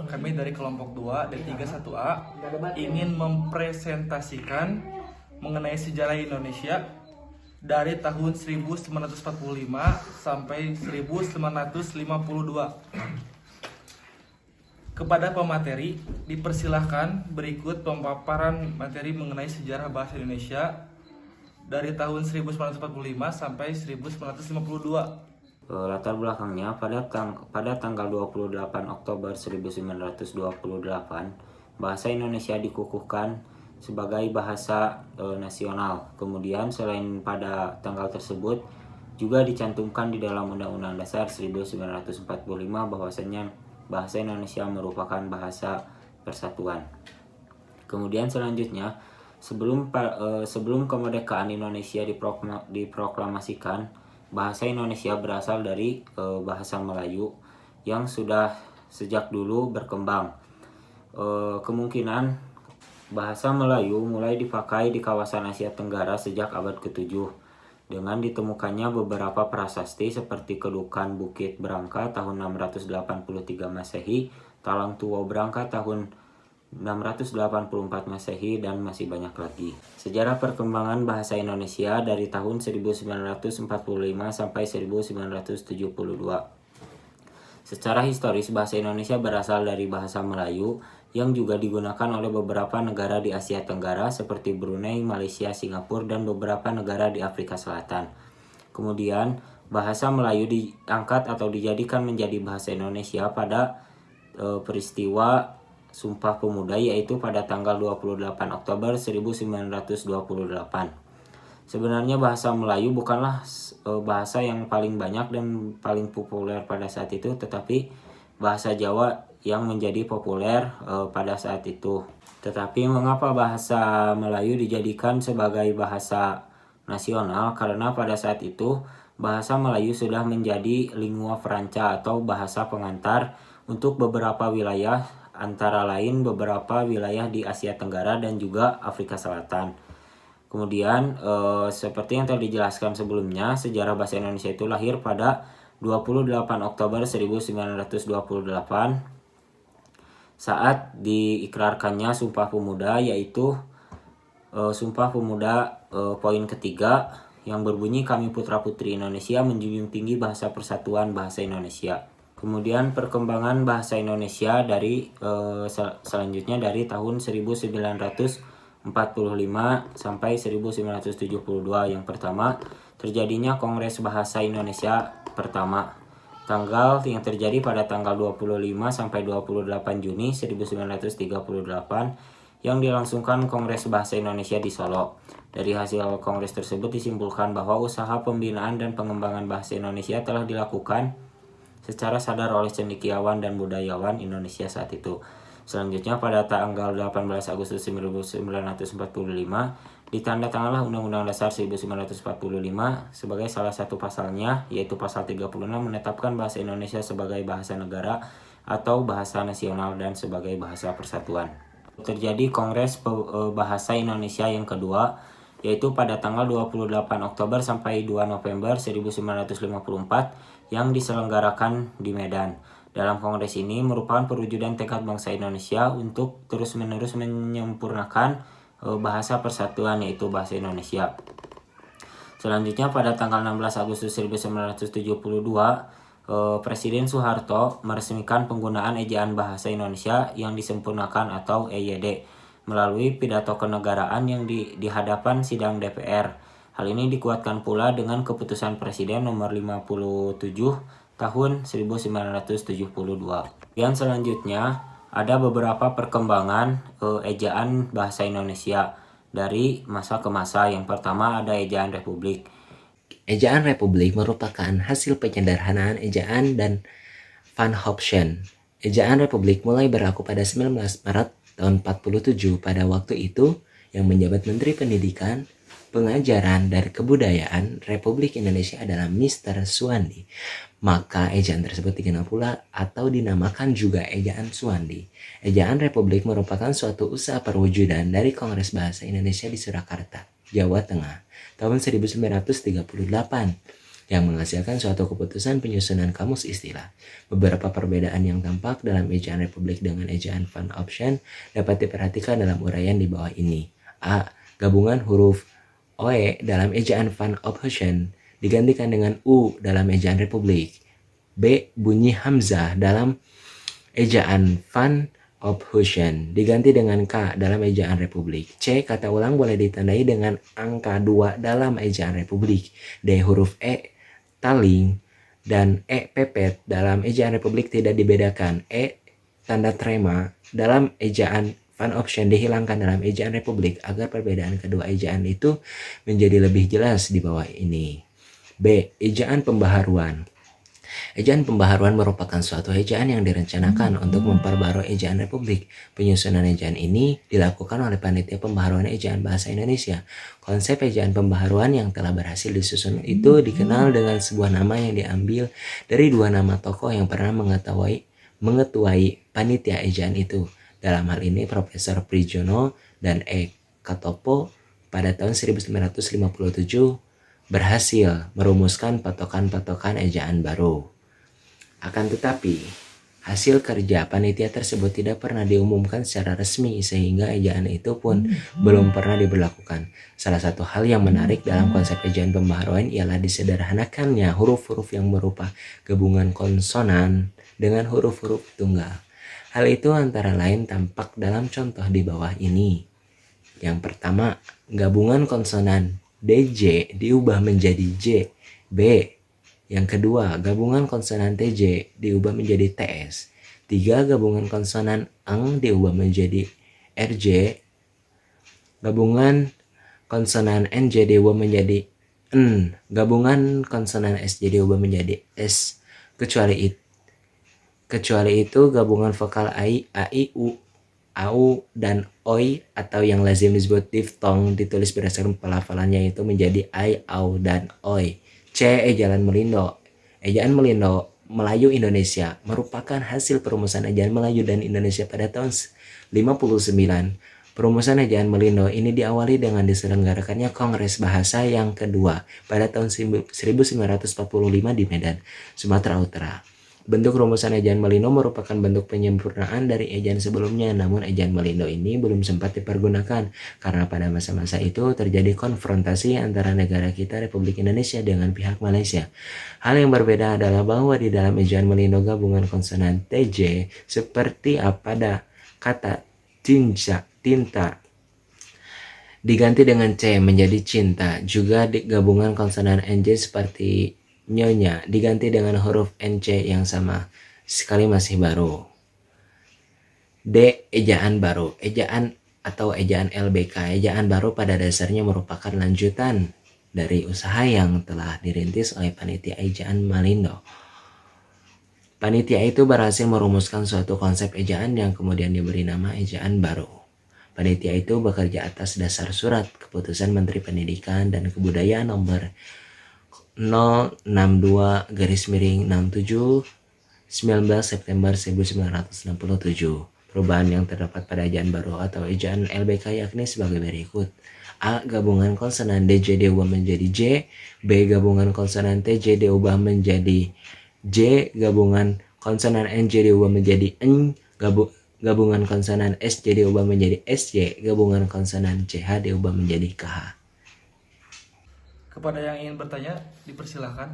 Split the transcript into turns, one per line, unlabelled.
kami dari kelompok 2 D31A ingin mempresentasikan mengenai sejarah Indonesia dari tahun 1945 sampai 1952. Kepada pemateri, dipersilahkan berikut pemaparan materi mengenai sejarah bahasa Indonesia dari tahun 1945 sampai 1952.
Latar belakangnya, pada tanggal 28 Oktober 1928, bahasa Indonesia dikukuhkan sebagai bahasa nasional. Kemudian selain pada tanggal tersebut, juga dicantumkan di dalam Undang-Undang Dasar 1945 bahwasanya bahasa Indonesia merupakan bahasa persatuan. Kemudian selanjutnya, sebelum kemerdekaan Indonesia diproklamasikan, bahasa Indonesia berasal dari bahasa Melayu yang sudah sejak dulu berkembang. Kemungkinan bahasa Melayu mulai dipakai di kawasan Asia Tenggara sejak abad ke-7 dengan ditemukannya beberapa prasasti seperti Kedukan Bukit Brangka tahun 683 Masehi, Talang Tuo Brangka tahun 684 Masehi, dan masih banyak lagi. Sejarah perkembangan bahasa Indonesia dari tahun 1945 sampai 1972. Secara historis, bahasa Indonesia berasal dari bahasa Melayu yang juga digunakan oleh beberapa negara di Asia Tenggara seperti Brunei, Malaysia, Singapura, dan beberapa negara di Afrika Selatan. Kemudian, bahasa Melayu diangkat atau dijadikan menjadi bahasa Indonesia pada peristiwa Sumpah Pemuda, yaitu pada tanggal 28 Oktober 1928. Sebenarnya bahasa Melayu bukanlah bahasa yang paling banyak dan paling populer pada saat itu, tetapi bahasa Jawa yang menjadi populer pada saat itu. Tetapi mengapa bahasa Melayu dijadikan sebagai bahasa nasional? Karena pada saat itu bahasa Melayu sudah menjadi lingua franca atau bahasa pengantar untuk beberapa wilayah, antara lain beberapa wilayah di Asia Tenggara dan juga Afrika Selatan. Kemudian seperti yang telah dijelaskan sebelumnya, sejarah bahasa Indonesia itu lahir pada 28 Oktober 1928 saat diikrarkannya Sumpah Pemuda, yaitu Sumpah Pemuda poin ketiga yang berbunyi, kami putra-putri Indonesia menjunjung tinggi bahasa persatuan bahasa Indonesia. Kemudian perkembangan bahasa Indonesia dari selanjutnya dari tahun 1945 sampai 1972. Yang pertama, terjadinya Kongres Bahasa Indonesia pertama. Tanggal yang terjadi pada tanggal 25 sampai 28 Juni 1938 yang dilangsungkan Kongres Bahasa Indonesia di Solo. Dari hasil kongres tersebut disimpulkan bahwa usaha pembinaan dan pengembangan bahasa Indonesia telah dilakukan secara sadar oleh cendekiawan dan budayawan Indonesia saat itu. Selanjutnya pada tanggal 18 Agustus 1945 ditandatanganlah Undang-Undang Dasar 1945 sebagai salah satu pasalnya, yaitu pasal 36 menetapkan bahasa Indonesia sebagai bahasa negara atau bahasa nasional dan sebagai bahasa persatuan. Terjadi Kongres Bahasa Indonesia yang kedua, yaitu pada tanggal 28 Oktober sampai 2 November 1954 yang diselenggarakan di Medan. Dalam kongres ini merupakan perwujudan tekad bangsa Indonesia untuk terus-menerus menyempurnakan bahasa persatuan, yaitu bahasa Indonesia. Selanjutnya pada tanggal 16 Agustus 1972, Presiden Soeharto meresmikan penggunaan ejaan bahasa Indonesia yang disempurnakan atau EYD melalui pidato kenegaraan yang di hadapan sidang DPR. Hal ini dikuatkan pula dengan keputusan Presiden nomor 57 tahun 1972. Dan selanjutnya ada beberapa perkembangan ejaan bahasa Indonesia dari masa ke masa. Yang pertama ada ejaan Republik.
Ejaan Republik merupakan hasil penyederhanaan ejaan dan Van Hopschen. Ejaan Republik mulai berlaku pada 19 Maret tahun 47. Pada waktu itu, yang menjabat Menteri Pendidikan, Pengajaran, dan Kebudayaan Republik Indonesia adalah Mr. Suwandi. Maka ejaan tersebut dikenal pula atau dinamakan juga ejaan Suwandi. Ejaan Republik merupakan suatu usaha perwujudan dari Kongres Bahasa Indonesia di Surakarta, Jawa Tengah, tahun 1938. yang menghasilkan suatu keputusan penyusunan kamus istilah. Beberapa perbedaan yang tampak dalam ejaan Republik dengan ejaan Van Option dapat diperhatikan dalam uraian di bawah ini. A. Gabungan huruf OE dalam ejaan Van Option digantikan dengan U dalam ejaan Republik. B. Bunyi hamzah dalam ejaan Van Option diganti dengan K dalam ejaan Republik. C. Kata ulang boleh ditandai dengan angka 2 dalam ejaan Republik. D. Huruf E taling dan E pepet dalam ejaan Republik tidak dibedakan. E tanda trema dalam ejaan Van Option dihilangkan dalam ejaan Republik agar perbedaan kedua ejaan itu menjadi lebih jelas di bawah ini. B. Ejaan pembaharuan. Ejaan pembaharuan merupakan suatu ejaan yang direncanakan untuk memperbarui ejaan Republik. Penyusunan ejaan ini dilakukan oleh Panitia Pembaharuan Ejaan Bahasa Indonesia. Konsep ejaan pembaharuan yang telah berhasil disusun itu dikenal dengan sebuah nama yang diambil dari dua nama tokoh yang pernah mengetuai panitia ejaan itu. Dalam hal ini Profesor Prijono dan E. Katopo pada tahun 1957 berhasil merumuskan patokan-patokan ejaan baru. Akan tetapi, hasil kerja panitia tersebut tidak pernah diumumkan secara resmi sehingga ejaan itu pun belum pernah diberlakukan. Salah satu hal yang menarik dalam konsep ejaan pembaharuan ialah disederhanakannya huruf-huruf yang berupa gabungan konsonan dengan huruf-huruf tunggal. Hal itu antara lain tampak dalam contoh di bawah ini. Yang pertama, gabungan konsonan DJ diubah menjadi J, B. Yang kedua, gabungan konsonan TJ diubah menjadi TS. 3. Gabungan konsonan eng diubah menjadi RJ. Gabungan konsonan NJ diubah menjadi N. Gabungan konsonan SJ diubah menjadi S. Kecuali itu gabungan vokal AI, U, AU, dan OI atau yang lazim disebut diftong ditulis berdasarkan pelafalannya itu menjadi I, AU, dan OI. C. Ejaan Melindo. Ejaan Melindo Melayu Indonesia merupakan hasil perumusan ejaan Melayu dan Indonesia pada tahun 59. Perumusan ejaan Melindo ini diawali dengan diselenggarakannya Kongres Bahasa yang kedua pada tahun 1945 di Medan, Sumatera Utara. Bentuk rumusan ejaan Melindo merupakan bentuk penyempurnaan dari ejaan sebelumnya, namun ejaan Melindo ini belum sempat dipergunakan karena pada masa-masa itu terjadi konfrontasi antara negara kita Republik Indonesia dengan pihak Malaysia. Hal yang berbeda adalah bahwa di dalam ejaan Melindo gabungan konsonan TJ seperti pada kata tinta diganti dengan C menjadi cinta. Juga gabungan konsonan NJ seperti nyonya diganti dengan huruf NC yang sama sekali masih baru. D. Ejaan baru. Ejaan atau ejaan LBK. Ejaan baru pada dasarnya merupakan lanjutan dari usaha yang telah dirintis oleh Panitia Ejaan Melindo. Panitia itu berhasil merumuskan suatu konsep ejaan yang kemudian diberi nama ejaan baru. Panitia itu bekerja atas dasar surat Keputusan Menteri Pendidikan dan Kebudayaan nomor 062-67 19 September 1967. Perubahan yang terdapat pada ejaan baru atau ejaan LBK yakni sebagai berikut. A. Gabungan konsonan DJ diubah menjadi J. B. Gabungan konsonan TJ diubah menjadi J. Gabungan konsonan NJ diubah menjadi N. Gabungan konsonan SJ diubah menjadi SJ. Gabungan konsonan CH diubah menjadi KH.
Kepada yang ingin bertanya, dipersilahkan.